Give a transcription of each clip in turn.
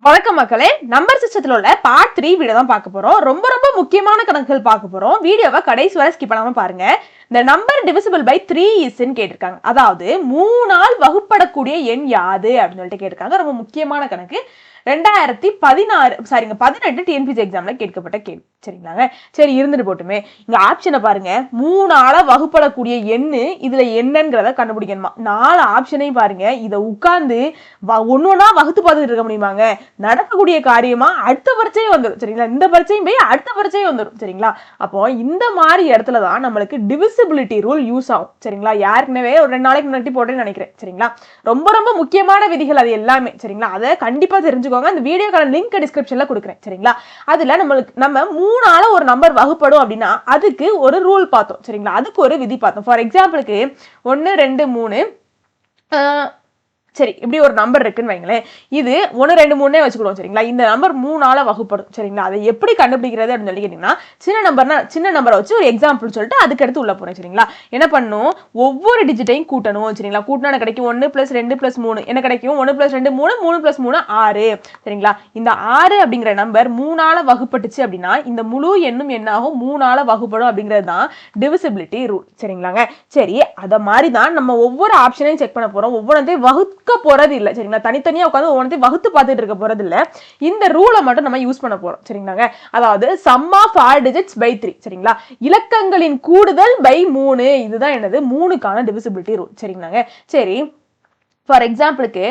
வணக்கம் மக்களே, நம்பர் சிஸ்டத்துல உள்ள பார்ட் 3 வீடியோ தான் பார்க்க போறோம். ரொம்ப முக்கியமான கணக்குகள் பார்க்க போறோம். வீடியோவை கடைசி வரை ஸ்கிப் பண்ணாம பாருங்க. இந்த நம்பர் டிவிசிபிள் பை 3 இஸ்ன்னு கேட்டிருக்காங்க. அதாவது 3 ஆல் வகுப்படக்கூடிய எண் யாது அப்படின்னு சொல்லிட்டு கேட்டிருக்காங்க. ரொம்ப முக்கியமான கணக்கு. 2018 டிஎன்பிசி எக்ஸாம்ல கேட்கப்பட்ட கேள்வி. சரிங்களாங்க. சரி, இருந்துட்டு போட்டுமே. இங்க ஆப்ஷனை பாருங்க. 3 ஆல வகுப்படக்கூடிய எண்ணு இதுல என்னங்கிறத கண்டுபிடிக்கணுமா. 4 ஆப்ஷனையும் பாருங்க. இதை உட்கார்ந்து ஒன்னொன்னா வகுத்து பார்த்துட்டு இருக்க முடியுமாங்க? நடக்கக்கூடிய காரியமா அடுத்த பரீட்சையும் வந்துடும். சரிங்களா, இந்த பரீட்சையும் போய் அடுத்த பரீட்சையும் வந்துடும். சரிங்களா, அப்போ இந்த மாதிரி இடத்துலதான் நம்மளுக்கு டிவிசிபிலிட்டி ரூல் யூஸ் ஆகும். சரிங்களா, ஏற்கனவே ஒரு 2 நாளைக்கு முன்னாடி போட்டேன்னு நினைக்கிறேன். சரிங்களா, ரொம்ப முக்கியமான விதிகள் அது எல்லாமே. சரிங்களா, அதை கண்டிப்பா தெரிஞ்சுக்கோங்க. அந்த வீடியோக்கான லிங்க் டிஸ்கிரிப்ஷன்ல கொடுக்குறேன். சரிங்களா, அதுல நம்ம 3 ஆல ஒரு நம்பர் வகுப்படும் அப்படின்னா அதுக்கு ஒரு ரூல் பார்த்தோம். சரிங்களா, அதுக்கு ஒரு விதி பார்த்தோம். ஃபார் எக்ஸாம்பிளுக்கு 1 2 3 சரி, இப்படி ஒரு நம்பர் இருக்குன்னு வைங்களேன். இது 1 2 3 வச்சுக்கிடுவோம். சரிங்களா, இந்த நம்பர் 3 ஆல வகுப்படும். சரிங்களா, அதை எப்படி கண்டுபிடிக்கிறது அப்படின்னு சொல்லி கேட்டீங்கன்னா, சின்ன நம்பரை வச்சு ஒரு எக்ஸாம்பிள் சொல்லிட்டு அதுக்கு அடுத்து உள்ள போறேன். சரிங்களா, என்ன பண்ணும், ஒவ்வொரு டிஜிட்டையும் கூட்டணும். சரிங்களா, கூட்டினா கிடைக்கும் 1 + 2 + 3 என்ன கிடைக்கும்? 1 + 2 3, 3 + 3 6. சரிங்களா, இந்த 6 அப்படிங்கிற நம்பர் 3 ஆல வகுப்பட்டுச்சு அப்படின்னா இந்த முழு எண்ணும் என்னாகும்? 3 ஆல வகுப்படும். அப்படிங்கிறது தான் டிவிசிபிலிட்டி ரூல். சரிங்களாங்க. சரி, அத மாதிரி தான் நம்ம ஒவ்வொரு ஆப்ஷனையும் செக் பண்ண போறோம். ஒவ்வொன்றையும் வகுக்க போறது இல்ல. சரிங்களா, தனித்தனியா உட்கார்ந்து ஒவ்வொன்றையும் வகுத்து பார்த்துட்டு இருக்க போறது இல்ல. இந்த ரூலை மட்டும் நம்ம யூஸ் பண்ண போறோம். சரிங்களாங்க. அதாவது sum of all digits by 3. சரிங்களா, இலக்கங்களின் கூடுதல் by 3. இதுதான் என்னது? 3க்கான டிவிசிபிலிட்டி ரூல். சரிங்களாங்க. சரி, ஃபார் எக்ஸாம்பிளுக்கு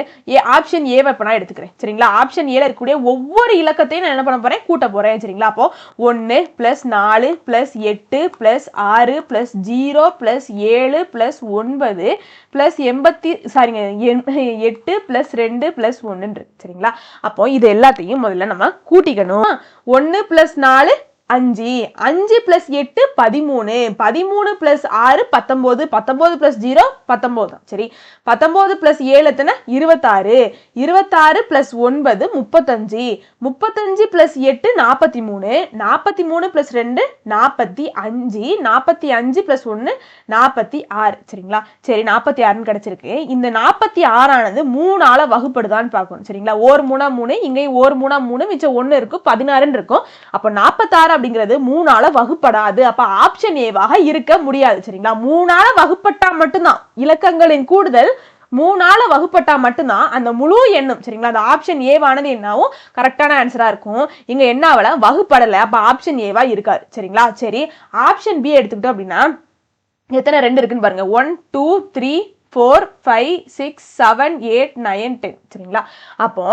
ஆப்ஷன் ஏவை இப்போ நான் எடுத்துக்கிறேன். சரிங்களா, ஆப்ஷன் ஏல இருக்கக்கூடிய ஒவ்வொரு இலக்கத்தையும் நான் என்ன பண்ண போறேன்? கூட்ட போறேன். சரிங்களா, அப்போ 1 + 4 + 8 + 6 + 0 + 7 + 9 + 8 + 2 + 1. சரிங்களா, அப்போ இது எல்லாத்தையும் முதல்ல நம்ம கூட்டிக்கணும். 1 + 4 5 5 + 8 13 13 + 6 19 19 + 0 19. சரி, 19 + 7 எத்தனை? 26 26 + 9 35 35 + 8 43 43 + 2 45 45 + 1 46. சரிங்களா, சரி 46 கிடைச்சிருக்கு. இந்த 46 ஆனது 3 ஆல வகுப்படுதான்னு பார்க்கணும். சரிங்களா, 1 3 3, இங்கேயும் 1 3 3, மிச்சம் 1 இருக்கும், 16 இருக்கும். அப்ப 46 அப்படிங்கிறது 3 ஆல வகுப்படாது. அப்ப ஆப்ஷன் ஏவாக இருக்க முடியாது. சரிங்களா, 3 ஆல வகுப்பட்டா மட்டும்தான் இலக்கங்களின் கூடுதல் 3 ஆல வகுப்பட்டா மட்டும்தான் அந்த முழு எண்ணும். சரிங்களா, அந்த ஆப்ஷன் ஏவானது என்னாவும் கரெக்டான ஆன்சரா இருக்கும். இங்க என்ன ஆகல? வகுப்படல. அப்ப ஆப்ஷன் ஏவா இருக்காது. சரிங்களா, சரி ஆப்ஷன் பி எடுத்துக்கிட்டோம் அப்படின்னா எத்தனை 2 இருக்குன்னு பாருங்க. 1 2 3 4 5 6 7 8 9 10. சரிங்களா, அப்போ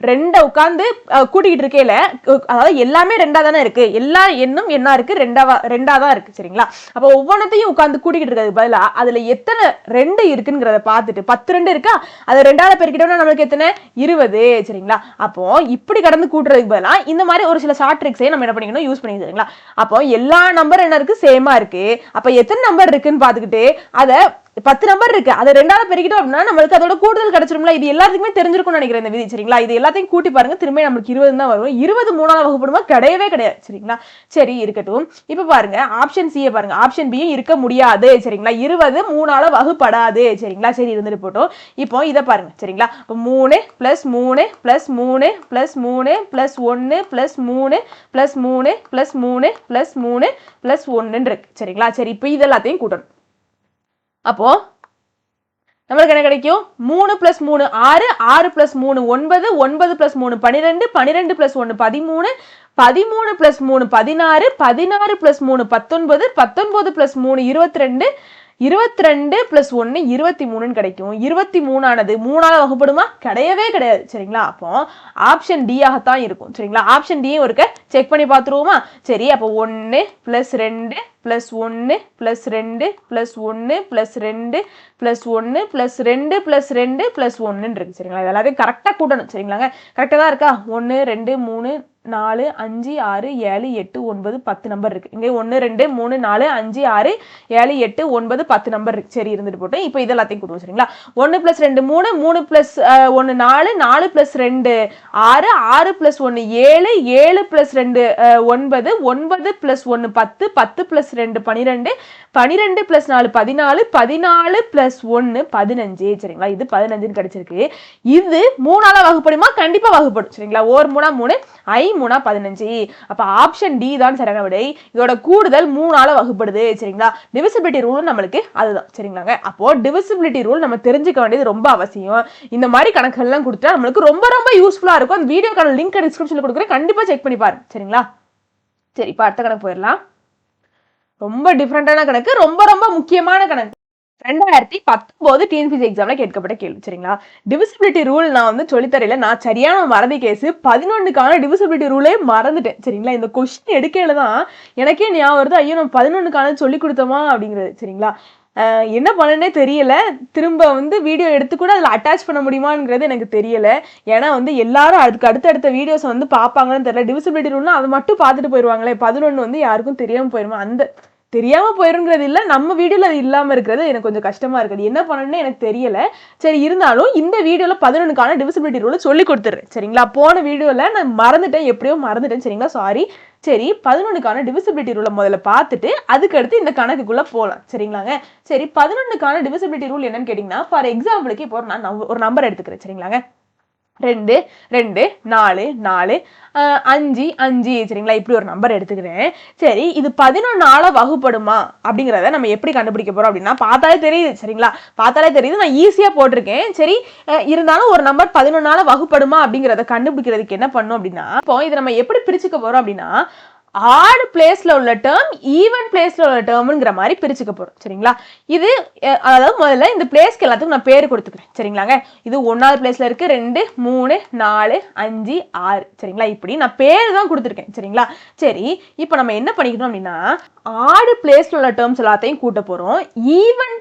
2 உட்கார்ந்து கூட்டிக்கிட்டு இருக்கையில அதாவது எல்லாமே 2ஆ தானே இருக்கு. எல்லா எண்ணும் என்ன இருக்கு? 2ஆ தான் இருக்கு. சரிங்களா, அப்போ ஒவ்வொன்றத்தையும் உட்கார்ந்து கூட்டிக்கிட்டு இருக்கிறது பதிலா அதுல எத்தனை 2 இருக்குங்கிறத பார்த்துட்டு 10 2 இருக்கா, அதை 2ஆல பெருக்கிட்டோம்னா நம்மளுக்கு எத்தனை? 20. சரிங்களா, அப்போ இப்படி கடந்து கூட்டுறதுக்கு பதிலா இந்த மாதிரி ஒரு சில ஷார்ட் ட்ரிக்ஸை நம்ம என்ன பண்ணிக்கணும்? யூஸ் பண்ணி. சரிங்களா, அப்போ எல்லா நம்பர் என்ன இருக்கு? சேமா இருக்கு. அப்ப எத்தனை நம்பர் இருக்குன்னு பார்த்துக்கிட்டு அதை 10 நம்பர் இருக்கு, அதை 2ஆல பெருக்கிட்டோம் அப்படின்னா நம்மளுக்கு அதோட கூடுதல் கிடைச்சிரும்ல. இது எல்லாத்துக்குமே தெரிஞ்சிருக்கும்னு நினைக்கிறேன் இந்த விதி. சரிங்களா, இது எல்லாத்தையும் கூட்டி பாருங்க. திரும்ப நம்மளுக்கு 20 தான் வரும். 20 3ஆல வகுப்படுமா? கிடையவே கிடையாது. சரிங்களா, சரி இருக்கட்டும். இப்ப பாருங்க ஆப்ஷன் சி பாருங்க. ஆப்ஷன் பி இருக்க முடியாது. சரிங்களா, 20 3ஆல வகுப்படாது. சரிங்களா, சரி இருந்துட்டு போட்டோம். இப்போ இதை பாருங்க. சரிங்களா, 3 + 3 + 3 + 3 + 1 + 3 + 3 + 3 + 3 + 1 இருக்கு. சரிங்களா, சரி இப்போ இது எல்லாத்தையும் கூட்டணும். அப்போ நம்மளுக்கு என்ன கிடைக்கும்? 3 + 3 6 6 + 3 9 9 + 3 12 12 + 1 13 13 + 3 16 16 + 3 19 19 + 3 22 22 + 1 23 கிடைக்கும். 23 ஆனது 3ஆல வகுப்படுமா? கிடையவே கிடையாது. சரிங்களா, அப்போ ஆப்ஷன் டி ஆகத்தான் இருக்கும். சரிங்களா, ஆப்ஷன் டி ஒருக்க செக் பண்ணி பார்த்துருவோமா? சரி, அப்போ 1 + 2 + 1 + 2 + 1 + 2 + 1 + 2 + 2 + 1 இருக்கு. சரிங்களா, இது எல்லாத்தையும் கரெக்டா கூட்டணும். சரிங்களாங்க, கரெக்டா தான் இருக்கா? 1 2 3 4 5 6 7 8 9 10 நம்பர் இருக்கு. இங்க 1 2 3 4 5 6 7 8 9 10 நம்பர் இருக்கு. சரி இருந்துட்டு போட்டோம். இப்போ இது எல்லாத்தையும் கூட்டுவோம் சரிங்களா. 1 + 2 3 3 + 1 4 4 + 2 6 6 + 1 7 7 + 2 9 9 + 1 10 10 + 2 12 12 + 4 14 14 + 1 15 சரிங்களா. இது 15ன்னு கிடைச்சிருக்கு. இது 3ஆல வகுப்படுமா? கண்டிப்பா வகுப்படும் சரிங்களா. 1 3 3 I 3 15. அப்ப ஆப்ஷன் டி தான் சரியான விடை. இதோட கூடுதல் 3ஆல வகுப்படுது சரிங்களா. டிவிசிபிலிட்டி ரூல் நம்மளுக்கு அதுதான் சரிங்களாங்க. அப்போ டிவிசிபிலிட்டி ரூல் நம்ம தெரிஞ்சுக்க வேண்டியது ரொம்ப அவசியம். இந்த மாதிரி கணக்குகள் எல்லாம் கொடுத்தா நம்மளுக்கு ரொம்ப ரொம்ப யூஸ்ஃபுல்லா இருக்கும். அந்த வீடியோக்கான லிங்க் டிஸ்கிரிப்ஷன்ல கொடுக்குறேன், கண்டிப்பா செக் பண்ணி பாருங்க சரிங்களா. சரி இப்ப அடுத்த கணக்கு போயிடலாம். ரொம்ப டிஃபரெண்டான கணக்கு, ரொம்ப ரொம்ப முக்கியமான கணக்கு. 2019 டிஎன்பிஎஸ்சி எக்ஸாம்ல கேட்கப்பட்ட கேள்வி சரிங்களா. டிவிசிபிலிட்டி ரூல் நான் வந்து சொல்லித்தரையில நான் சரியான மறதி கேஸ் 11க்கான டிவிசிபிலிட்டி ரூலே மறந்துட்டேன் சரிங்களா. இந்த கொஸ்டின் எடுக்கையில தான் எனக்கே ஞாபகம் வருது, ஐயோ நம்ம 11க்கான சொல்லி கொடுத்தோமா அப்படிங்கிறது சரிங்களா. என்ன பண்ணனே தெரியல. திரும்ப வந்து வீடியோ எடுத்து கூட அதில் அட்டாச் பண்ண முடியுமாங்கிறது எனக்கு தெரியல. ஏன்னா வந்து எல்லாரும் அதுக்கு அடுத்தடுத்த வீடியோஸ் வந்து பார்ப்பாங்கன்னு தெரியல. டிவிசிபிலிட்டி ரூல்னா அதை மட்டும் பார்த்துட்டு போயிடுவாங்களே, 11 வந்து யாருக்கும் தெரியாமல் போயிடுமா, அந்த தெரியாம போயிருங்கிறது இல்லை, நம்ம வீடியோல அது இல்லாம இருக்கிறது எனக்கு கொஞ்சம் கஷ்டமா இருக்குது. என்ன பண்ணணும்னு எனக்கு தெரியல. சரி இருந்தாலும் இந்த வீடியோல 11க்கான டிவிசிபிலிட்டி ரூல் சொல்லி கொடுத்துறேன் சரிங்களா. போன வீடியோல நான் மறந்துட்டேன், எப்படியோ மறந்துட்டேன் சரிங்களா, சாரி. சரி 11க்கான டிவிசிபிலிட்டி ரூலை முதல்ல பார்த்துட்டு அதுக்கு அடுத்து இந்த கணக்குக்குள்ள போகலாம் சரிங்களாங்க. சரி 11க்கான டிவிசிபிலிட்டி ரூல் என்னன்னு கேட்டீங்கன்னா, ஃபார் எக்ஸாம்பிளுக்கு இப்போ நான் ஒரு நம்பர் எடுத்துக்கிறேன் சரிங்களாங்க. 2 2 4 4 5 5 சரிங்களா. இப்படி ஒரு நம்பர் எடுத்துக்கிறேன். சரி இது 11ஆல வகுப்படுமா அப்படிங்கிறத நம்ம எப்படி கண்டுபிடிக்க போறோம் அப்படின்னா, பார்த்தாலே தெரியுது சரிங்களா. பார்த்தாலே தெரியுது, நான் ஈஸியா போட்டிருக்கேன். சரி இருந்தாலும் ஒரு நம்பர் 11ஆல வகுப்படுமா அப்படிங்கிறத கண்டுபிடிக்கிறதுக்கு என்ன பண்ணும் அப்படின்னா, இப்போ இதை நம்ம எப்படி பிரிச்சுக்க போறோம் அப்படின்னா, ஆட் பிளேஸ்ல உள்ள டேர்ம் ஈவன் பிளேஸ்ல உள்ள டேர்ம்ங்கிற மாதிரி பிரிச்சுக்க போறோம் சரிங்களா. இது அதாவது முதல்ல இந்த பிளேஸ்க்கு எல்லாத்துக்கும் நான் பேர் கொடுத்துக்கிறேன் சரிங்களாங்க. இது 1வது பிளேஸ்ல இருக்கு, 2 3 4 5 6 சரிங்களா. இப்படி நான் பேர் தான் கொடுத்துருக்கேன் சரிங்களா. சரி இப்போ நம்ம என்ன பண்ணிக்கணும் அப்படின்னா, ஆட் பிளேஸ்ல உள்ள டேர்ம்ஸ் எல்லாத்தையும் கூட்ட போறோம், ஈவன்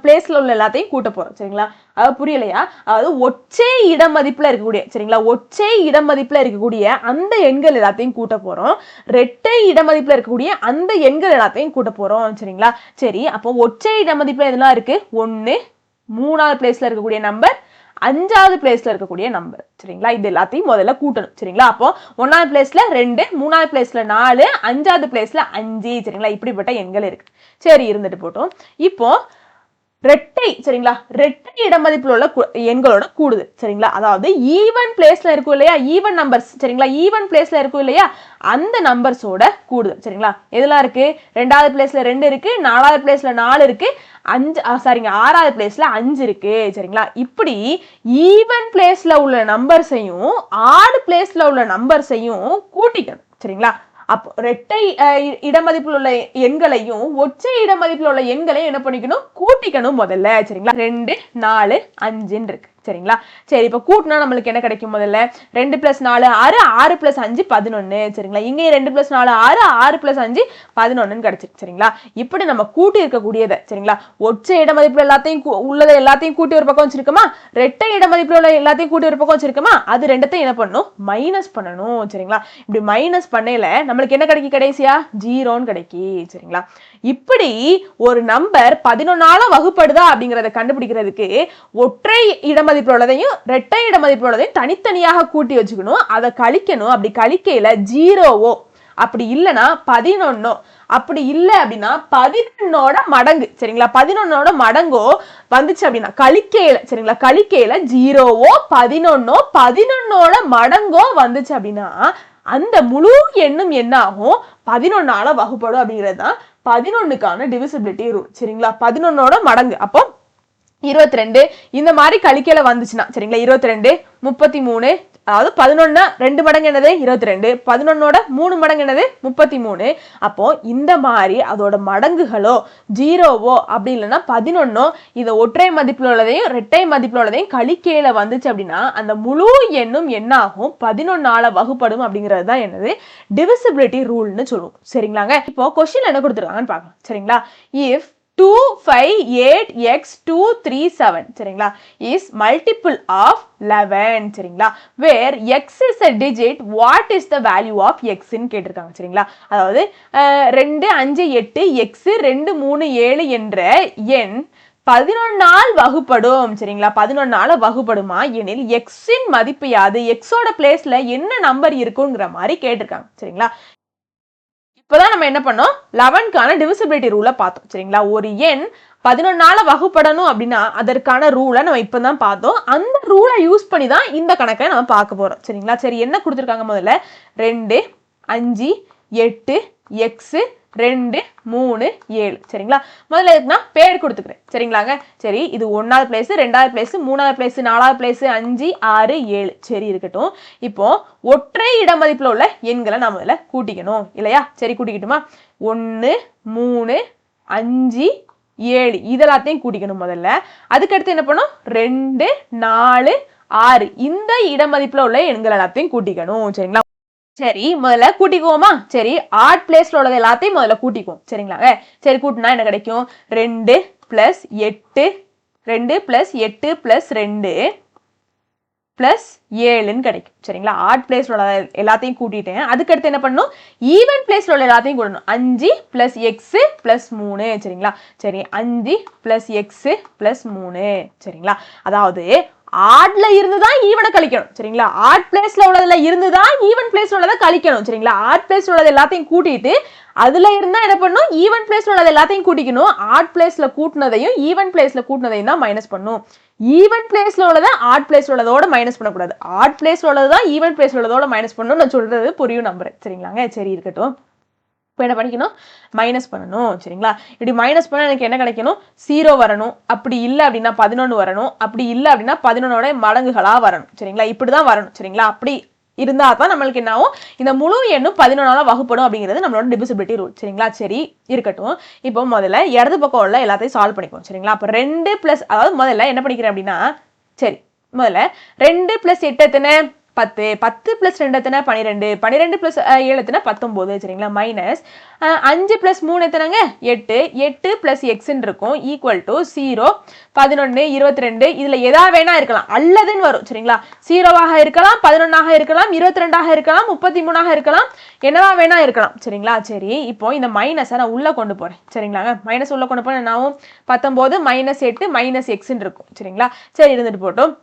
பிளேஸ்ல உள்ள எல்லாத்தையும் கூட்ட போறோம் சரிங்களா. அது புரியலையா? அதாவது ஒற்றை இடமதிப்புல இருக்கக்கூடிய சரிங்களா, ஒற்றை இடமதிப்புல இருக்கக்கூடிய அந்த எண்கள் எல்லாத்தையும் கூட்ட போறோம், இரட்டை இடமதிப்புல இருக்கக்கூடிய அந்த எண்கள் எல்லாத்தையும் கூட்ட போறோம் சரிங்களா. சரி அப்போ ஒற்றை இடமதிப்புல எதெல்லாம் இருக்கு? 1 3வது பிளேஸ்ல இருக்கக்கூடிய நம்பர், 5வது பிளேஸ்ல இருக்கக்கூடிய நம்பர் சரிங்களா. இது எல்லாத்தையும் முதல்ல கூட்டணும் சரிங்களா. அப்போ 1வது பிளேஸ்ல 2, 3வது பிளேஸ்ல 4, 5வது பிளேஸ்ல 5 சரிங்களா. இப்படிப்பட்ட எண்கள் இருக்கு. சரி இருந்துட்டு போட்டோம். இப்போ ரெட்டை சரிங்களா, ரெட்டை இடமதிப்புல உள்ள எண்களோட கூடுது சரிங்களா. அதாவது ஈவன் பிளேஸ்ல இருக்கும் இல்லையா, ஈவன் நம்பர்ஸ் சரிங்களா, ஈவன் பிளேஸ்ல இருக்கும் இல்லையா அந்த நம்பர்ஸோட கூடுது சரிங்களா. எதெல்லாம் இருக்கு? 2வது பிளேஸ்ல 2 இருக்கு, 4வது பிளேஸ்ல 4 இருக்கு, 6வது பிளேஸ்ல 5 இருக்கு சரிங்களா. இப்படி ஈவன் பிளேஸ்ல உள்ள நம்பர்ஸையும் ஆட் பிளேஸ்ல உள்ள நம்பர்ஸையும் கூட்டிக்கணும் சரிங்களா. அப்போ இரட்டை இடமதிப்பில் உள்ள எண்களையும் ஒற்றை இடமதிப்பில் உள்ள எண்களையும் என்ன பண்ணிக்கணும்? கூட்டிக்கணும் முதல்ல சரிங்களா. 2 4 5 இருக்கு சரிங்களா. சரி இப்போ கூட்டினா நம்மளுக்கு என்ன கிடைக்கும்? முதல்ல 2 + 4 6, 6 + 5 11 சரிங்களா. இங்கே 2 + 4 6, 6 + 5 11 கிடைச்சிருக்கு சரிங்களா. இப்படி நம்ம கூட்டி இருக்கக்கூடியதை சரிங்களா, ஒற்றை இடமதிப்புல எல்லாத்தையும் உள்ளதை எல்லாத்தையும் கூட்டி ஒரு பக்கம் வச்சிருக்கோமா, இரட்டை இடமதிப்புல உள்ள எல்லாத்தையும் கூட்டி ஒரு பக்கம் வச்சிருக்கோமா, அது ரெண்டத்தையும் என்ன பண்ணணும்? மைனஸ் பண்ணணும் சரிங்களா. இப்படி மைனஸ் பண்ணையில நம்மளுக்கு என்ன கிடைக்கும்? கடைசியா 0ன்னு கிடைக்கும் சரிங்களா. இப்படி ஒரு நம்பர் 11ஆல வகுப்படுதா அப்படிங்கறத கண்டுபிடிக்கிறதுக்கு ஒற்றை இடமதிப்புல உள்ளதையும் இரட்டை இடமதிப்புல உள்ளதையும் தனித்தனியாக கூட்டி வச்சுக்கணும், அதை கழிக்கணும். அப்படி கழிக்கையில 0வோ அப்படி இல்லைன்னா 11, அப்படி இல்லை அப்படின்னா 11ஓட மடங்கு சரிங்களா, 11ஓட மடங்கோ வந்துச்சு அப்படின்னா கழிக்கையில சரிங்களா, கழிக்கையில 0வோ 11ஓ 11ஓட மடங்கோ வந்துச்சு அப்படின்னா அந்த முழு எண்ணும் என்ன ஆகும்? 11ஆல வகுப்படும் அப்படிங்கிறது தான் 11க்கான டிவிசிபிலிட்டி ரூல் சரிங்களா. 11ஓட மடங்கு அப்போ 22 இந்த மாதிரி கழிக்கையில வந்துச்சுன்னா சரிங்களா, 22 33, அதாவது 11 2 மடங்கு என்னது? 22, 11ஓட 3 மடங்கு என்னது? 33. அப்போ இந்த மாதிரி அதோட மடங்குகளோ 0வோ அப்படி இல்லைன்னா 11ஓ இதை ஒற்றை மதிப்புல உள்ளதையும் இரட்டை மதிப்புல உள்ளதையும் கழிக்கையில வந்துச்சு அப்படின்னா அந்த முழு எண்ணும் என்ன ஆகும்? 11ஆல வகுப்படும் அப்படிங்கிறது தான் என்னது? டிவிசிபிலிட்டி ரூல்னு சொல்லுவோம் சரிங்களாங்க. இப்போ கொஸ்டின் என்ன கொடுத்துருக்காங்கன்னு பார்க்கலாம் சரிங்களா. இஃப் 2, 5, 8, x 2, 3, 7 சரிங்களா is multiple of 11 சரிங்களா where x is a digit what is the value of x ன்னு கேட்டிருக்காங்க சரிங்களா அதாவது 2 5 8 x 2 3 7 என்ற எண் 11 வகுப்படும் சரிங்களா 11 வகுப்படுமா எனில் x இன் மதிப்பு யாது x ஓட பிளேஸ்ல என்ன நம்பர் இருக்குங்கிற மாதிரி கேட்டிருக்காங்க சரிங்களா இப்போதான் நம்ம என்ன பண்ணோம் 11க்கான டிவிசிபிலிட்டி ரூலை பார்த்தோம் சரிங்களா ஒரு எண் 11 வகுப்படணும் அப்படின்னா அதற்கான ரூலை நம்ம இப்பதான் பார்த்தோம் அந்த ரூலை யூஸ் பண்ணி தான் இந்த கணக்கை நம்ம பார்க்க போறோம் சரிங்களா சரி என்ன கொடுத்துருக்காங்க முதல்ல 2 5 8 x 2 3 7 சரிங்களா முதல்ல எதுக்குன்னா பேர் கொடுத்துக்கிறேன் சரிங்களாங்க சரி இது 1வது பிளேஸ் 2வது பிளேஸ் 3வது பிளேஸ் 4வது பிளேஸ் 5 6 7 சரி இருக்கட்டும் இப்போ ஒற்றை இட மதிப்புல உள்ள எண்களை நாம முதல்ல கூட்டிக்கணும் இல்லையா சரி கூட்டிக்கிட்டுமா 1 3 5 7 இதெல்லாத்தையும் கூட்டிக்கணும் முதல்ல அதுக்கடுத்து என்ன பண்ணும் 2 4 6 இந்த இட மதிப்புல உள்ள எண்கள் எல்லாத்தையும் கூட்டிக்கணும் சரிங்களா சரி முதல்ல கூட்டிக்குவோமா சரி ஆட் பிளேஸ்ல உள்ளது எல்லாத்தையும் முதல்ல கூட்டிக்குவோம் சரிங்களாங்க சரி கூட்டினா என்ன கிடைக்கும் 2 பிளஸ் 8 2 பிளஸ் 8 பிளஸ் 2 பிளஸ் 7ன்னு கிடைக்கும் சரிங்களா ஆட் பிளேஸ்ல உள்ள எல்லாத்தையும் கூட்டிட்டேன் அதுக்கடுத்து என்ன பண்ணணும் ஈவன் பிளேஸ்ல உள்ள எல்லாத்தையும் கூட்டணும் 5 பிளஸ் எக்ஸ் பிளஸ் 3 சரிங்களா சரி 5 பிளஸ் எக்ஸ் பிளஸ் 3 சரிங்களா அதாவது ஆட்ல இருந்துதான் ஈவனை கழிக்கணும் சரிங்களா ஆட் பிளேஸ்ல உள்ளதுல இருந்துதான் ஈவன் பிளேஸ்ல உள்ளதை கழிக்கணும் சரிங்களா ஆட் பிளேஸ்ல உள்ளது எல்லாத்தையும் கூட்டிட்டு அதுல இருந்தா என்ன பண்ணும் ஈவன் பிளேஸ்ல உள்ளது எல்லாத்தையும் கூட்டிக்கணும் ஆட் பிளேஸ்ல கூட்டினதையும் ஈவன் பிளேஸ்ல கூட்டினதையும் தான் மைனஸ் பண்ணும் ஈவன் பிளேஸ்ல உள்ளதை ஆட் பிளேஸ்ல உள்ளதோட மைனஸ் பண்ணக்கூடாது ஆட் பிளேஸ்ல உள்ளதான் ஈவன் பிளேஸ்ல உள்ளதோட மைனஸ் பண்ணணும் நான் சொல்றது புரியும் நம்புறேன் சரிங்களாங்க சரி இருக்கட்டும் இப்போ என்ன பண்ணிக்கணும் மைனஸ் பண்ணணும் சரிங்களா இப்படி மைனஸ் பண்ண எனக்கு என்ன கிடைக்கணும் 0 வரணும் அப்படி இல்லை அப்படின்னா 11 வரணும் அப்படி இல்லை அப்படின்னா 11ஓட மடங்குகளா வரணும் சரிங்களா இப்படிதான் வரணும் சரிங்களா அப்படி இருந்தா தான் நம்மளுக்கு என்ன ஆகும் இந்த முழு எண்ணும் 11 வகுப்படும் அப்படிங்கிறது நம்மளோட டிவிசிபிலிட்டி ரூல் சரிங்களா சரி இருக்கட்டும் இப்போ முதல்ல இடது பக்கம் உள்ள எல்லாத்தையும் சால்வ் பண்ணிக்குவோம் சரிங்களா அப்போ 2 பிளஸ் அதாவது முதல்ல என்ன பண்ணிக்கிறேன் அப்படின்னா சரி முதல்ல 2 பிளஸ் 8 எத்தனை 10 10 பிளஸ் 2 எத்தனை 12 12 பிளஸ் 7 எத்தனை 19 சரிங்களா மைனஸ் 5 பிளஸ் 3 எத்தனைங்க 8 8 பிளஸ் எக்ஸ்ன்னு இருக்கும் ஈக்குவல் டு 0 11 22 இதுல எதா வேணா இருக்கலாம் அல்லதுன்னு வரும் சரிங்களா 0 இருக்கலாம் 11 இருக்கலாம் 22 இருக்கலாம் 33 இருக்கலாம் என்னவா வேணா இருக்கலாம் சரிங்களா சரி இப்போ இந்த மைனஸை நான் உள்ள கொண்டு போறேன் சரிங்களாங்க மைனஸ் உள்ள கொண்டு போறேன் நான் 19 மைனஸ் 8 மைனஸ் எக்ஸ்ன்னு இருக்கும் சரிங்களா சரி இருந்துட்டு போட்டோம்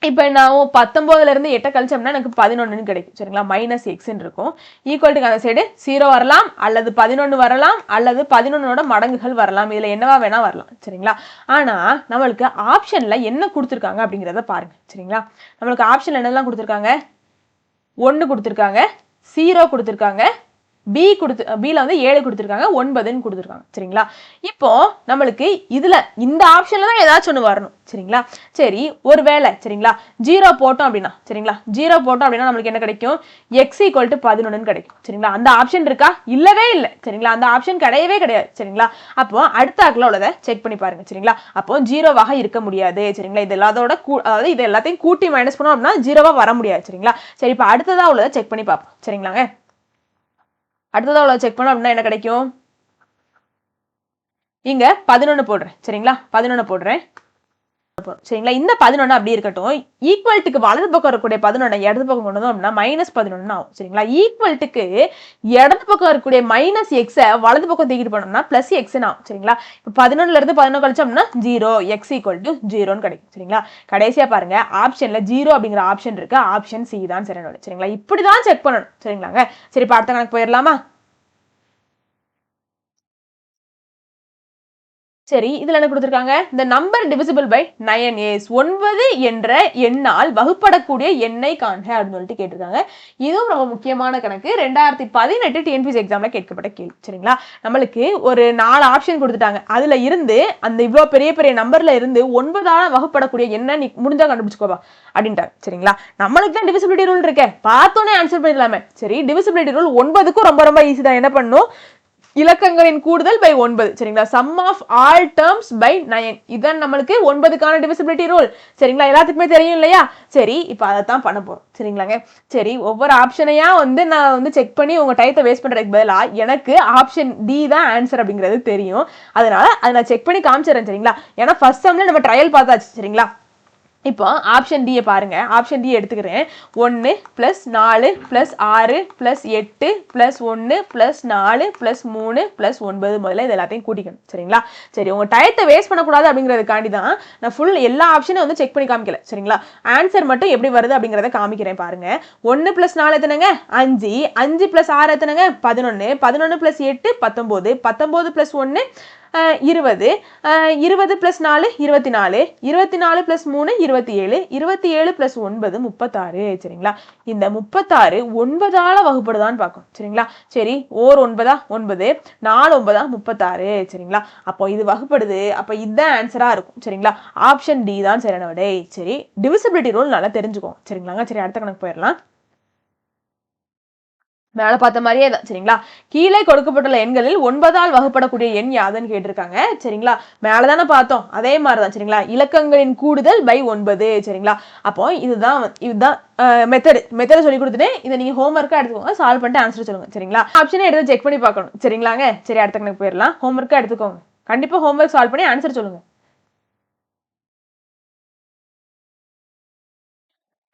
இப்போ நான் 19ல இருந்து 8 கழிச்சோம்னா எனக்கு 11ன்னு கிடைக்கும் சரிங்களா மைனஸ் எக்ஸ்ன்னு இருக்கும் ஈக்குவல்ட்டுக்கு அந்த சைடு 0 வரலாம் அல்லது 11 வரலாம் அல்லது 11ஓட மடங்குகள் வரலாம் இதுல என்னவா வேணா வரலாம் சரிங்களா ஆனா நம்மளுக்கு ஆப்ஷன்ல என்ன கொடுத்துருக்காங்க அப்படிங்கிறத பாருங்க சரிங்களா நம்மளுக்கு ஆப்ஷன்ல என்னெல்லாம் கொடுத்துருக்காங்க 1 கொடுத்துருக்காங்க 0 கொடுத்துருக்காங்க பில வந்து 7 கொடுத்துருக்காங்க 9ன்னு கொடுத்துருக்காங்க சரிங்களா இப்போ நம்மளுக்கு இதுல இந்த ஆப்ஷன்ல தான் ஏதாச்சும் ஒன்று வரணும் சரிங்களா சரி ஒரு வேளை சரிங்களா 0 போட்டோம் அப்படின்னா சரிங்களா 0 போட்டோம் அப்படின்னா நம்மளுக்கு என்ன கிடைக்கும் x ஈக்குவல் டு 11ன்னு கிடைக்கும் சரிங்களா அந்த ஆப்ஷன் இருக்கா இல்லவே இல்லை சரிங்களா அந்த ஆப்ஷன் கிடையவே கிடையாது சரிங்களா அப்போ அடுத்த ஆக்கில் உள்ளதை செக் பண்ணி பாருங்க சரிங்களா அப்போ 0வாக இருக்க முடியாது சரிங்களா இது எல்லாத்தோட அதாவது இது எல்லாத்தையும் கூட்டி மைனஸ் பண்ணோம் அப்படின்னா 0வா வர முடியாது சரிங்களா சரி இப்போ அடுத்ததா உள்ளதை செக் பண்ணி பார்ப்போம் சரிங்களாங்க அடுத்ததா உள்ள செக் பண்ணோம் அப்படின்னா என்ன கிடைக்கும் இங்க 11 போடுறேன் சரிங்களா 11 போடுறேன் சரிங்களா இந்த 11 அப்படி இருக்கட்டும் ஈக்குவல்ட்டுக்கு வலது பக்கம் இருக்கக்கூடிய 11 இடது பக்கம் கொண்டு வந்தோம் அப்படின்னா மைனஸ் 11 ஆகும் சரிங்களா ஈக்குவல்ட்டுக்கு இடது பக்கம் இருக்கக்கூடிய மைனஸ் எக்ஸை வலது பக்கம் தூக்கிட்டு போனோம்னா பிளஸ் எக்ஸ்ன்னு ஆகும் சரிங்களா இப்போ 11ல இருந்து 11 கழிச்சோம்னா 0 எக்ஸ் ஈக்குவல் டு 0ன்னு கிடைக்கும் சரிங்களா கடைசியா பாருங்க ஆப்ஷன்ல 0 அப்படிங்கிற ஆப்ஷன் இருக்கு ஆப்ஷன் சி தான் சரிங்களா இப்படிதான் செக் பண்ணணும் சரிங்களாங்க சரி இப்போ அடுத்த கணக்கு போயிடலாமா சரி இதுல என்ன கொடுத்திருக்காங்க the number divisible by 9 is 9 என்ற எண்ணால் வகுப்படக்கூடிய எண்ணை காண்க அப்படின்னு சொல்லிட்டு கேட்டிருக்காங்க இதுவும் ரொம்ப முக்கியமான கணக்கு 2018 டிஎன்பிஎஸ்சி எக்ஸாம்ல கேட்கப்பட்ட கேள்வி சரிங்களா நம்மளுக்கு ஒரு 4 ஆப்ஷன் கொடுத்துட்டாங்க அதுல இருந்து அந்த இவ்வளவு பெரிய பெரிய நம்பர்ல இருந்து 9ஆல வகுப்படக்கூடிய எண்ணை நீ முடிஞ்சா கண்டுபிடிச்சுக்கோப்பா அப்படின்ட்டாங்க சரிங்களா நம்மளுக்கு தான் டிவிசிபிலிட்டி ரூல் இருக்கே பார்த்தோன்னே ஆன்சர் பண்ணிடலாமே சரி டிவிசிபிலிட்டி ரூல் 9க்கும் ரொம்ப ரொம்ப ஈஸி தான் என்ன பண்ணும் இலக்கங்களின் கூடுதல் பை 9 சரிங்களா. Sum of all terms by 9 இதான் நம்மளுக்கு 9க்கான டிவிசிபிலிட்டி ரூல் சரிங்களா. எல்லாத்துக்குமே தெரியும் இல்லையா. சரி இப்போ அதை தான் பண்ண போறோம் சரிங்களாங்க. சரி ஒவ்வொரு ஆப்ஷனையா வந்து நான் வந்து செக் பண்ணி உங்க டயத்தை வேஸ்ட் பண்றதுக்கு பதிலா எனக்கு ஆப்ஷன் டி தான் ஆன்சர் அப்படிங்கிறது தெரியும். அதனால அதை நான் செக் பண்ணி காமிச்சிடறேன் சரிங்களா. ஏன்னா ஃபர்ஸ்ட் சம்ல நம்ம ட்ரையல் பார்த்தாச்சு சரிங்களா. இப்போ ஆப்ஷன் டியை பாருங்க. ஆப்ஷன் டி எடுத்துக்கிறேன். 1 + 4 + 6 + 8 + 1 + 4 + 3 + 9 முதல்ல இது எல்லாத்தையும் கூட்டிக்கணும் சரிங்களா. சரி உங்க டயத்தை வேஸ்ட் பண்ணக்கூடாது அப்படிங்கிறதுக்காண்டி தான் நான் ஃபுல் எல்லா ஆப்ஷனும் வந்து செக் பண்ணி காமிக்கல சரிங்களா. ஆன்சர் மட்டும் எப்படி வருது அப்படிங்கிறத காமிக்கிறேன் பாருங்க. 1 + 4 எத்தனைங்க 5, 5 + 6 எத்தனைங்க 11, 11 + 8 19, 19 + 1 20, 20 + 4 24, 24 + 3 27, 27 + 9 36 சரிங்களா. இந்த 36 9ஆல வகுப்படுதான்னு பார்க்கணும் சரிங்களா. சரி ஓர் 9 9, 4 9 36 சரிங்களா. அப்போ இது வகுப்படுது. அப்போ இதுதான் ஆன்சரா இருக்கும் சரிங்களா. ஆப்ஷன் டி தான் சரியான விடை. சரி டிவிசிபிலிட்டி ரூல் நல்லா தெரிஞ்சுக்கோங்க சரிங்களாங்க. சரி அடுத்த கணக்கு போயிடலாம். மேல பார்த்த மாதிரியே தான் சரிங்களா. கீழே கொடுக்கப்பட்டுள்ள எண்களில் 9ஆல் வகுப்படக்கூடிய எண் யாதுன்னு கேட்டிருக்காங்க சரிங்களா. மேலதானே பார்த்தோம் அதே மாதிரிதான் சரிங்களா. இலக்கங்களின் கூடுதல் பை 9 சரிங்களா. அப்போ இதுதான் மெத்தட் சொல்லி கொடுத்துட்டேன். இதை நீங்க ஹோம்ஒர்க்கா எடுத்துக்கோங்க. சால்வ் பண்ணிட்டு ஆன்சர் சொல்லுங்க சரிங்களா. ஆப்ஷனை எடுத்து செக் பண்ணி பார்க்கணும் சரிங்களாங்க. சரி அடுத்த கணக்கு போயிடலாம். ஹோம்ஒர்க்கா எடுத்துக்கோங்க. கண்டிப்பா ஹோம்ஒர்க் சால்வ் பண்ணி ஆன்சர் சொல்லுங்க.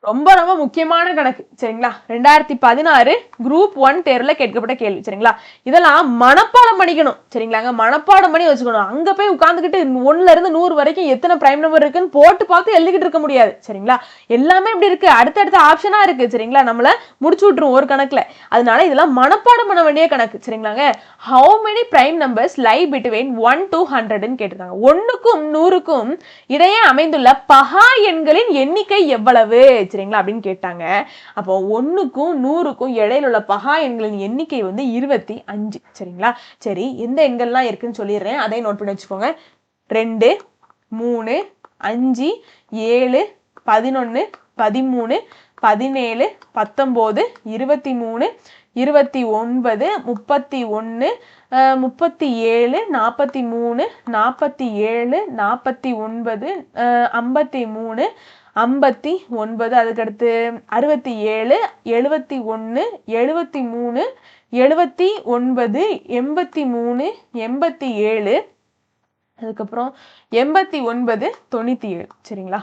ரொம்ப ரொம்ப முக்கியமான கணக்கு சரிங்களா. 2016 குரூப் 1 தேர்வுல கேட்கப்பட்ட கேள்வி சரிங்களா. இதெல்லாம் மனப்பாடம் பண்ணிக்கணும் சரிங்களாங்க. மனப்பாடம் பண்ணி வச்சுக்கணும். அங்க போய் உட்கார்ந்துக்கிட்டு 1ல இருந்து 100 வரைக்கும் எத்தனை பிரைம் நம்பர் இருக்குன்னு போட்டு பார்த்து எழுதிக்கிட்டு இருக்க முடியாது சரிங்களா. எல்லாமே இப்படி இருக்கு. அடுத்தடுத்த ஆப்ஷனா இருக்கு சரிங்களா. நம்மள முடிச்சு விட்டுரும் ஒரு கணக்குல. அதனால இதெல்லாம் மனப்பாடம் பண்ண வேண்டிய கணக்கு சரிங்களாங்க. How many prime numbers lie between 1 to 100ன்னு கேட்டிருக்காங்க. 1க்கும் 100க்கும் இடையே அமைந்துள்ள பகா எண்களின் எண்ணிக்கை எவ்வளவு சரிங்களா அப்படின்னு கேட்டாங்க. அப்போ 1க்கும் 100க்கும் இடையில உள்ள பகா எண்களின் எண்ணிக்கை வந்து 25 சரிங்களா. சரி எந்த எண்கள்லாம் இருக்குன்னு சொல்லிடுறேன். அதையும் நோட் பண்ணி வச்சுக்கோங்க. 2 3 5 7 11 13 17 19 23 29 31 37 43 47 49 53 59 அதுக்கடுத்து 67 71 73 79 83 87 அதுக்கப்புறம் 89 97 சரிங்களா.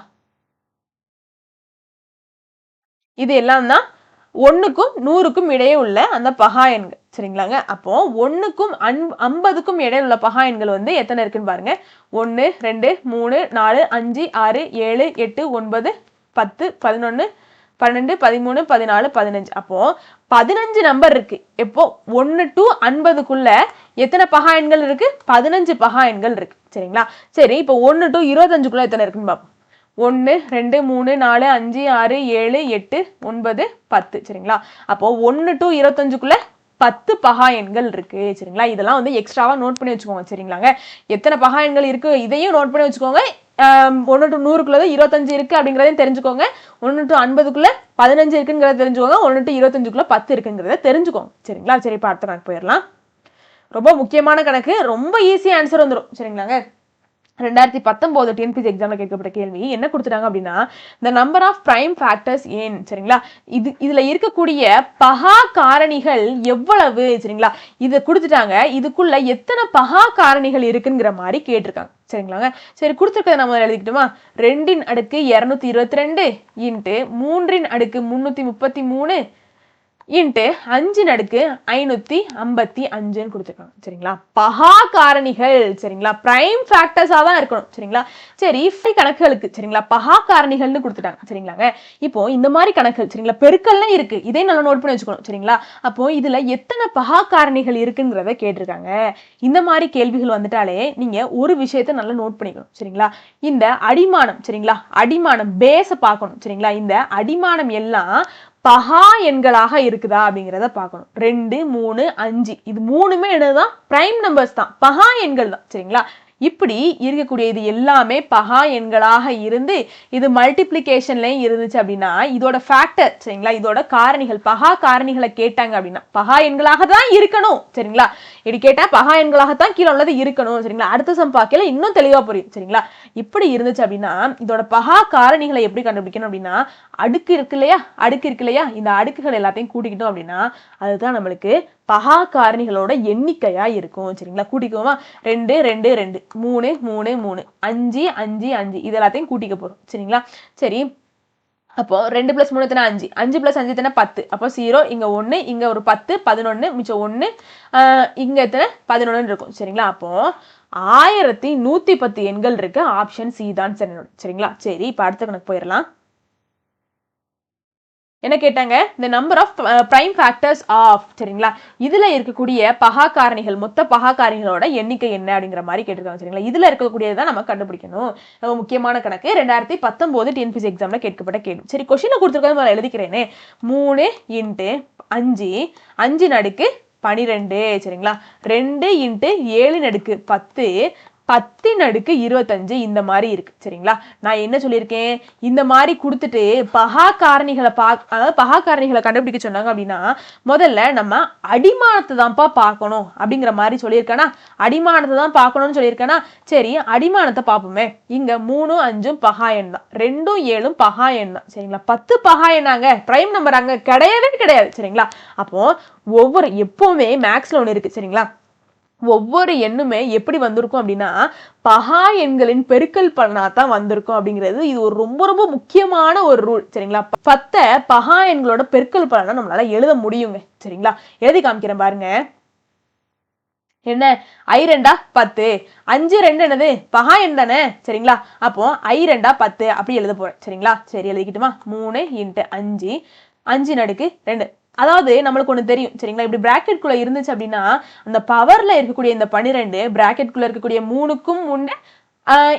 இது எல்லாம் தான் 1க்கும் 100க்கும் இடையே உள்ள அந்த பகா எண்கள் சரிங்களாங்க. அப்போ 1க்கும் 50க்கும் இடையில உள்ள பகா எண்கள் வந்து எத்தனை இருக்குன்னு பாருங்க. 1 2 3 4 5 6 7 8 9 10 11 12 13 14 15. அப்போ 15 நம்பர் இருக்கு. எப்போ 1 to 50க்குள்ள எத்தனை பகா எண்கள் இருக்கு 15 பகா எண்கள் இருக்கு சரிங்களா. சரி இப்போ 1 to 25க்குள்ள எத்தனை இருக்குன்னு பார்ப்போம். 1 2 3 4 5 6 7 8 9 10 சரிங்களா. அப்போ 1 to 25க்குள்ள 10 பகா எண்கள் இருக்கு சரிங்களா. இதெல்லாம் வந்து எக்ஸ்ட்ராவா நோட் பண்ணி வச்சுக்கோங்க சரிங்களாங்க. எத்தனை பகா எண்கள் இருக்கு இதையும் நோட் பண்ணி வச்சுக்கோங்க. 1 to 100க்குள்ள 25 இருக்கு அப்படிங்கறதையும் தெரிஞ்சுக்கோங்க. 1 to 50க்குள்ள 15 இருக்குங்கிறத தெரிஞ்சுக்கோங்க. 1 to 25க்குள்ள 10 இருக்குங்கிறத தெரிஞ்சுக்கோங்க சரிங்களா. சரி இப்போ அடுத்த கணக்கு போயிடலாம். ரொம்ப முக்கியமான கணக்கு. ரொம்ப ஈஸி ஆன்சர் வந்துடும் சரிங்களாங்க. 2019 டிஎன்பிஎஸ்சி எக்ஸாம்ல கேட்கப்பட்ட கேள்வி என்ன கொடுத்துட்டாங்க அப்படின்னா the number of prime factors in சரிங்களா. இதுல இருக்கக்கூடிய பகா காரணிகள் எவ்வளவு சரிங்களா. இதை கொடுத்துட்டாங்க. இதுக்குள்ள எத்தனை பகா காரணிகள் இருக்குங்கிற மாதிரி கேட்டிருக்காங்க சரிங்களாங்க. சரி கொடுத்துருக்கதை நம்ம எழுதிக்கிட்டோமா. 2 × 222 இன்ட்டு 3 × 333 இன்ட்டு 5 × 555 கொடுத்துருக்காங்க சரிங்களா. பகா காரணிகள் சரிங்களா. பிரைம் ஃபேக்டர்ஸா தான் இருக்கணும் சரிங்களா. சரி கணக்குகளுக்கு சரிங்களா பகா காரணிகள்னு கொடுத்துட்டாங்க சரிங்களாங்க. இப்போ இந்த மாதிரி கணக்குகள் சரிங்களா பெருக்கல்லாம் இருக்கு. இதே நல்லா நோட் பண்ணி வச்சுக்கணும் சரிங்களா. அப்போ இதுல எத்தனை பகா காரணிகள் இருக்குங்கிறத கேட்டிருக்காங்க. இந்த மாதிரி கேள்விகள் வந்துட்டாலே நீங்க ஒரு விஷயத்தை நல்லா நோட் பண்ணிக்கணும் சரிங்களா. இந்த அடிமானம் சரிங்களா. அடிமானம் பேஸ பார்க்கணும் சரிங்களா. இந்த அடிமானம் எல்லாம் பகா எண்களாக இருக்குதா அப்படிங்கிறத பார்க்கணும். 2 3 5 இது மூணுமே என்னதான் பிரைம் நம்பர்ஸ் தான். பகா எண்கள் தான் சரிங்களா. இப்படி இருக்கக்கூடிய இது எல்லாமே பகா எண்களாக இருந்து இது மல்டிப்ளிகேஷன்லயும் இருந்துச்சு அப்படின்னா இதோட ஃபேக்டர் சரிங்களா, இதோட காரணிகள் பகா காரணிகளை கேட்டாங்க அப்படின்னா பகா எண்களாக தான் இருக்கணும் சரிங்களா. இப்படி கேட்டா பகா எண்களாகத்தான் கீழே உள்ளது இருக்கணும் சரிங்களா. அடுத்த சம் பார்க்கல இன்னும் தெளிவா புரியும் சரிங்களா. இப்படி இருந்துச்சு அப்படின்னா இதோட பகா காரணிகளை எப்படி கண்டுபிடிக்கணும் அப்படின்னா அடுக்கு இருக்கு இல்லையா, இந்த அடுக்குகள் எல்லாத்தையும் கூட்டிக்கிட்டோம் அப்படின்னா அதுதான் நம்மளுக்கு பகா காரணிகளோட எண்ணிக்கையா இருக்கும் சரிங்களா. கூட்டிக்குவோமா, 2 2 2 3 3 3 5 5 5 இது எல்லாத்தையும் கூட்டிக்க போறோம் சரிங்களா. சரி, அப்போ 2 + 3 எத்தனை 5, 5 + 5 எத்தனை 10, அப்போ 0 இங்க 1 இங்க ஒரு 10 11 மிச்சம் 1 இங்க எத்தனை 11 இருக்கும் சரிங்களா. அப்போ 1110 எண்கள் இருக்கு. ஆப்ஷன் சி தான் சரிங்களா. சரி, இப்ப அடுத்த கணக்கு போயிடலாம். என்ன கேட்டாங்க, இந்த number of prime factors of சரிங்களா. இதுல இருக்கக்கூடிய பகா காரணிகள் மொத்த பகா காரணிகளோட எண்ணிக்கை என்ன அப்படிங்கிற மாதிரி கேட்டிருக்காங்க சரிங்களா. இதுல இருக்கக்கூடியதான் நம்ம கண்டுபிடிக்கணும். ரொம்ப முக்கியமான கணக்கு, 2019 டிஎன்பிஎஸ்சி எக்ஸாம்ல கேட்கப்பட்ட கேள்வி. சரி, கொஸ்டின் கொடுத்துருக்கேன் நான் எழுதிக்கிறேனே, 3 × 5 5 12 சரிங்களா. 2 × 7 10 10 25 இந்த மாதிரி இருக்கு சரிங்களா. நான் என்ன சொல்லியிருக்கேன், இந்த மாதிரி கொடுத்துட்டு பகா காரணிகளை அதாவது பகா காரணிகளை கண்டுபிடிக்க சொன்னாங்க அப்படின்னா முதல்ல நம்ம அடிமானத்தை தான்ப்பா பார்க்கணும் அப்படிங்கிற மாதிரி சொல்லியிருக்கேனா, அடிமானத்தை தான் பார்க்கணும்னு சொல்லியிருக்கேனா. சரி, அடிமானத்தை பார்ப்போமே. இங்க 3 5 பகா எண் தான், 2 7 பகா எண் தான் சரிங்களா. 10 பகா எண்ணாங்க, பிரைம் நம்பர் அங்க கிடையவே கிடையாது சரிங்களா. அப்போ எப்பவுமே மேக்ஸ்ல ஒண்ணு இருக்கு சரிங்களா, ஒவ்வொரு எண்ணுமே எப்படி வந்திருக்கும் அப்படின்னா பகா எண்களின் பெருக்கல் பலனாதான் வந்திருக்கும் அப்படிங்கிறது இது ஒரு ரொம்ப ரொம்ப முக்கியமான ஒரு ரூல் சரிங்களா. 10 பகா எண்களோட பெருக்கல் பலனா நம்மளால எழுத முடியுங்க சரிங்களா. எழுதி காமிக்கிறேன் பாருங்க. என்ன, I2 10, 5 2 என்னது பகா எண் தானே சரிங்களா. அப்போ I2 10 அப்படி எழுத போறேன் சரிங்களா. சரி, எழுதிக்கிட்டுமா, 3 × 5 5 2. அதாவது நம்மளுக்கு ஒண்ணு தெரியும் சரிங்களா, இப்படி பிராக்கெட் குள்ள இருந்துச்சு அப்படின்னா அந்த பவர்ல இருக்கக்கூடிய இந்த 12 பிராக்கெட் குள்ள இருக்கக்கூடிய 3க்கும் உண்டு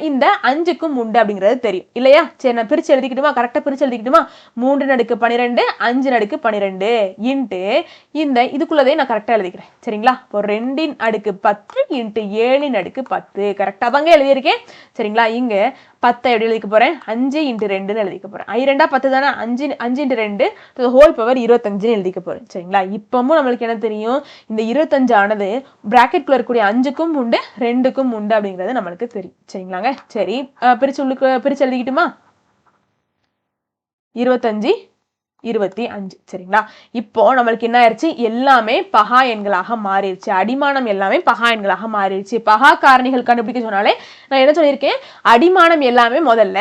இந்த 5க்கும் உண்டு அப்படிங்கிறது தெரியும் இல்லையா. சரி, நான் பிரிச்சு எழுதிக்கிட்டுமா, கரெக்டா பிரிச்சு எழுதிக்கிட்டுமா, 3 × 12 5 × 12 இன்ட்டு இந்த இதுக்குள்ளதே நான் கரெக்டா எழுதிக்கிறேன் சரிங்களா. இப்போ 2 × 10 இன்ட்டு 7 × 10 கரெக்டா தாங்க எழுதியிருக்கேன் சரிங்களா. இங்க 10 எப்படி எழுதிக்க போறேன், 5 × 2 எழுதிக்க போறேன். I2 10 தானே, 5 × 2 ஹோல் பவர் 25 எழுதிக்க போறேன் சரிங்களா. இப்பவும் நம்மளுக்கு என்ன தெரியும், இந்த 25 ஆனது பிராக்கெட் குள்ள இருக்கக்கூடிய 5க்கும் உண்டு 2க்கும் உண்டு அப்படிங்கிறது நம்மளுக்கு தெரியும் சரிங்களாங்க. சரி, பிரிச்சு எழுதிக்கிட்டுமா, 25 25 சரிங்களா. இப்போ நம்மளுக்கு என்ன ஆயிடுச்சு, எல்லாமே பகா எண்களாக மாறிடுச்சு. அடிமானம் எல்லாமே பகா எண்களாக மாறிடுச்சு. பகா காரணிகள் கண்டுபிடிக்க சொன்னாலே நான் என்ன சொல்லியிருக்கேன், அடிமானம் எல்லாமே முதல்ல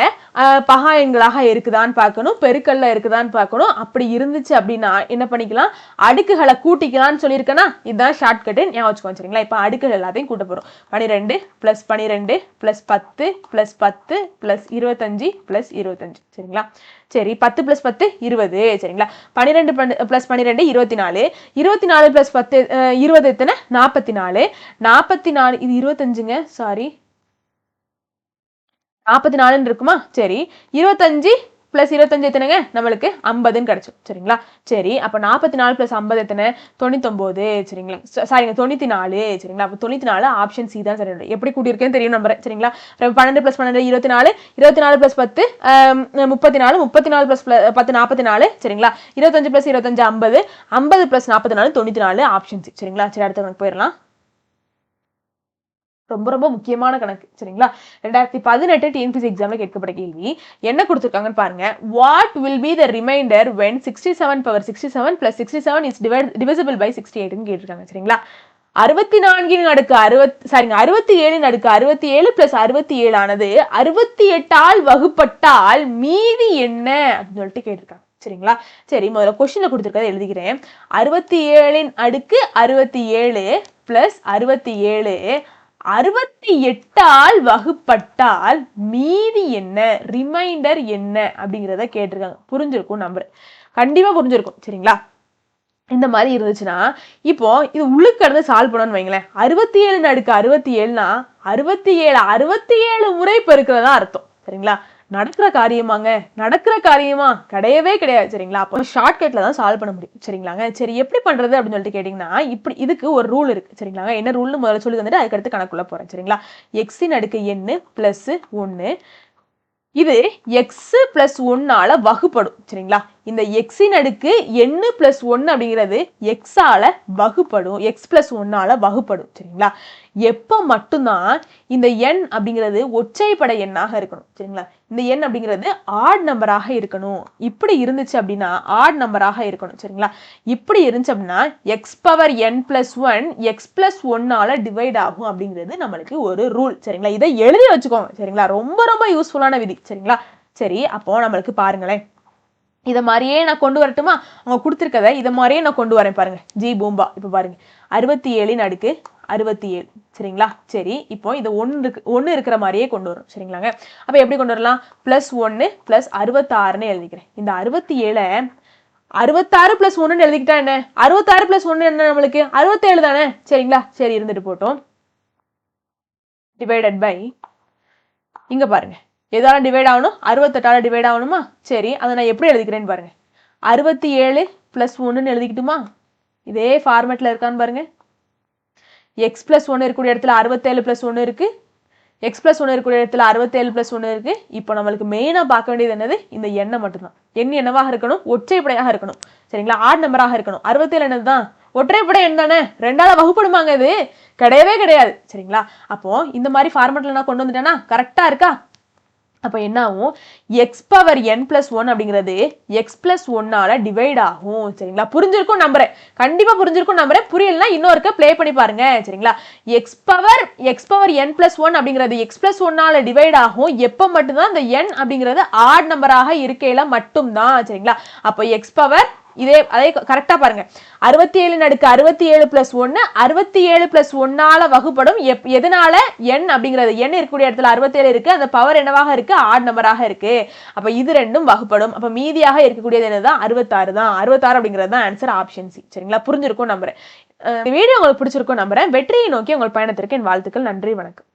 பகா எண்களாக இருக்குதான்னு பார்க்கணும், பெருக்கல்ல இருக்குதான்னு பார்க்கணும். அப்படி இருந்துச்சு அப்படின்னா என்ன பண்ணிக்கலாம், அடுக்குகளை கூட்டிக்கலாம்னு சொல்லியிருக்கேன்னா இதுதான் ஷார்ட்கட்டு, ஞாபகம் வச்சுக்கோங்க சரிங்களா. இப்போ அடுக்குகள் எல்லாத்தையும் கூட்ட போறோம். 12 + 12 + 10 + 10 + 25 + 25 சரிங்களா. சரி, 10 + 10 20 சரிங்களா. 12 + 12 24 24 + 10 20 எத்தனை 44 44 இது 25ங்க, சாரி 44 இருக்குமா. சரி, 25 + 25 எத்தனைங்க, நம்மளுக்கு 50ன்னு கிடைச்சோம் சரிங்களா. சரி, அப்ப 44 + 50 எத்தனை 99 சரிங்களா, சாரிங்க 94 சரிங்களா. அப்ப 94 ஆப்ஷன் சி தான் சரி. எப்படி கூட்டியிருக்கேன்னு தெரியும் நம்புறேன் சரிங்களா. 12 + 12 24 24 + 10 34 34 + 10 44 சரிங்களா. 25 + 25 50 50 + 44 94 ஆப்ஷன் சி சரிங்களா. சரி, அடுத்த கணக்கு போயிடலாம். ரொம்ப ரொம்ப முக்கியமான கணக்கு சரிங்களா. 2018 டிஎன்பிஎஸ்சி எக்ஸாம்ல கேட்கப்பட்ட கேள்வி என்ன கொடுத்திருக்காங்கன்னு பாருங்க. What will be the reminder when 67 power 67 + 67 is divisible by 68 ன்னு கேட்டிருக்காங்க சரிங்களா. 64 67 67 + 67 ஆனது 68 ஆல் வகுப்பட்டால் மீதி என்ன அப்படின்னு சொல்லிட்டு கேட்டிருக்காங்க சரிங்களா. சரி, முதல்ல கொஸ்டின்ல கொடுத்திருக்கதை எழுதிக்கிறேன். 67 67 + 67 68 ஆல் வகுப்பட்டால் மீதி என்ன, ரிமைண்டர் என்ன அப்படிங்கிறத கேட்டிருக்காங்க. புரிஞ்சிருக்கும் நம்புறேன், கண்டிப்பா புரிஞ்சிருக்கும் சரிங்களா. இந்த மாதிரி இருந்துச்சுன்னா இப்போ இது உள்ளுக்கு இருந்து சால்வ் பண்ணணும்னு வைங்களேன். 67 × 67னா 67 67 முறை பெருக்கிறதா அர்த்தம் சரிங்களா. நடக்கிற காரியமாங்க, நடக்கிற காரியமா கிடையவே கிடையாது சரிங்களா. அப்போ ஷார்ட்கட்ல தான் சால்வ் பண்ண முடியும் சரிங்களாங்க. சரி எப்படி பண்றது அப்படின்னு சொல்லிட்டு கேட்டீங்கன்னா, இப்படி இதுக்கு ஒரு ரூல் இருக்கு சரிங்களாங்க. என்ன ரூல்னு முதல்ல சொல்லி வந்துட்டு அதுக்கடுத்து கணக்குள்ள போறேன் சரிங்களா. எக்ஸின் அடுக்கு n பிளஸ் 1 இது எக்ஸ் பிளஸ் ஒன்னால வகுப்படும் சரிங்களா. இந்த எக்ஸின் அடுக்கு n பிளஸ் 1 அப்படிங்கிறது எக்ஸால வகுப்படும், எக்ஸ் பிளஸ் ஒன்னால வகுப்படும் சரிங்களா. எப்போ மட்டும்தான் இந்த n அப்படிங்கிறது ஒற்றைப்படை எண்ணாக இருக்கணும் சரிங்களா. இந்த n அப்படிங்கிறது ஆட் நம்பராக இருக்கணும். இப்படி இருந்துச்சு அப்படின்னா ஆட் நம்பராக இருக்கணும் சரிங்களா. இப்படி இருந்துச்சு அப்படின்னா X power n plus 1 X plus ஒன்னால டிவைட் ஆகும் அப்படிங்கிறது நம்மளுக்கு ஒரு ரூல் சரிங்களா. இதை எழுதி வச்சுக்கோங்க சரிங்களா. ரொம்ப ரொம்ப யூஸ்ஃபுல்லான விதி சரிங்களா. சரி அப்போ நம்மளுக்கு பாருங்களேன், இதை மாதிரியே நான் கொண்டு வரட்டுமா? அவங்க கொடுத்துருக்கத இதை மாதிரியே நான் கொண்டு வரேன் பாருங்க. ஜி பூம்பா இப்போ பாருங்க 67 அடுக்கு 67 சரிங்களா. சரி இப்போ இது ஒன்று இருக்கிற மாதிரியே கொண்டு வரும் சரிங்களாங்க. அப்போ எப்படி கொண்டு வரலாம்? பிளஸ் 1 பிளஸ் 66ன்னு எழுதிக்கிறேன். இந்த 67 66 பிளஸ் 1ன்னு எழுதிக்கிட்டா என்ன? 66 பிளஸ் 1 என்ன நம்மளுக்கு 67 தானே சரிங்களா. சரி இருந்துட்டு போட்டோம். டிவைடட் பை இங்க பாருங்க எதால டிவைட் ஆகணும்? 68ஆல டிவைட் ஆகணுமா? சரி அதை நான் எப்படி எழுதிக்கிறேன்னு பாருங்க. 67 பிளஸ் 1ன்னு எழுதிக்கிட்டுமா? இதே ஃபார்மேட்ல இருக்கான்னு பாருங்க. எக்ஸ் பிளஸ் 1 இருக்கக்கூடிய இடத்துல 67 பிளஸ் 1 இருக்கு, எக்ஸ் பிளஸ் 1 இருக்கக்கூடிய இடத்துல 67 பிளஸ் 1 இருக்கு. இப்போ நம்மளுக்கு மெயினா பார்க்க வேண்டியது என்னது? இந்த எண்ணை மட்டும்தான். எண் என்னவாக இருக்கணும்? ஒற்றைப்படையாக இருக்கணும் சரிங்களா. ஆட் நம்பராக இருக்கணும். 67 என்னதுதான்? ஒற்றைப்படை எண் தானே. ரெண்டால வகுப்படுமாங்க? இது கிடையவே கிடையாது சரிங்களா. அப்போ இந்த மாதிரி ஃபார்மேட்ல நான் கொண்டு வந்துட்டேன்னா கரெக்டா இருக்கா? அப்போ என்ன ஆகும்? எக்ஸ் பவர் n பிளஸ் 1 அப்படிங்கிறது எக்ஸ் பிளஸ் ஒன்னால டிவைட் ஆகும் சரிங்களா. புரிஞ்சிருக்கும் நம்புறேன், கண்டிப்பா புரிஞ்சிருக்கும் நம்புறேன். புரியலன்னா இன்னொருக்க ப்ளே பண்ணி பாருங்க சரிங்களா. எக்ஸ் பவர் n பிளஸ் 1 அப்படிங்கிறது எக்ஸ் பிளஸ் ஒன்னால டிவைட் ஆகும் எப்போ மட்டும்தான் இந்த n அப்படிங்கிறது ஆட் நம்பராக இருக்கையில மட்டும்தான் சரிங்களா. அப்போ எக்ஸ் பவர் அதே கரெக்டா பாருங்க. 67 அடுக்கு 67 பிளஸ் 1 67 பிளஸ் 1ஆல வகுப்படும். எதனால? n அப்படிங்கிறது n இருக்கக்கூடிய இடத்துல 67 இருக்கு, அந்த பவர் என்னவாக இருக்கு? ஆட் நம்பராக இருக்கு. அப்ப இது ரெண்டும் வகுப்படும். அப்ப மீதியாக இருக்கக்கூடியது என்னதான்? 66 தான். 66 அப்படிங்கிறது தான் ஆன்சர், ஆப்ஷன் சி சரிங்களா. புரிஞ்சிருக்கும் நம்புறேன். வீடியோ உங்களுக்கு பிடிச்சிருக்கும் நம்புறேன். வெற்றியை நோக்கி உங்கள் பயணத்திற்கு என் வாழ்த்துக்கள். நன்றி, வணக்கம்.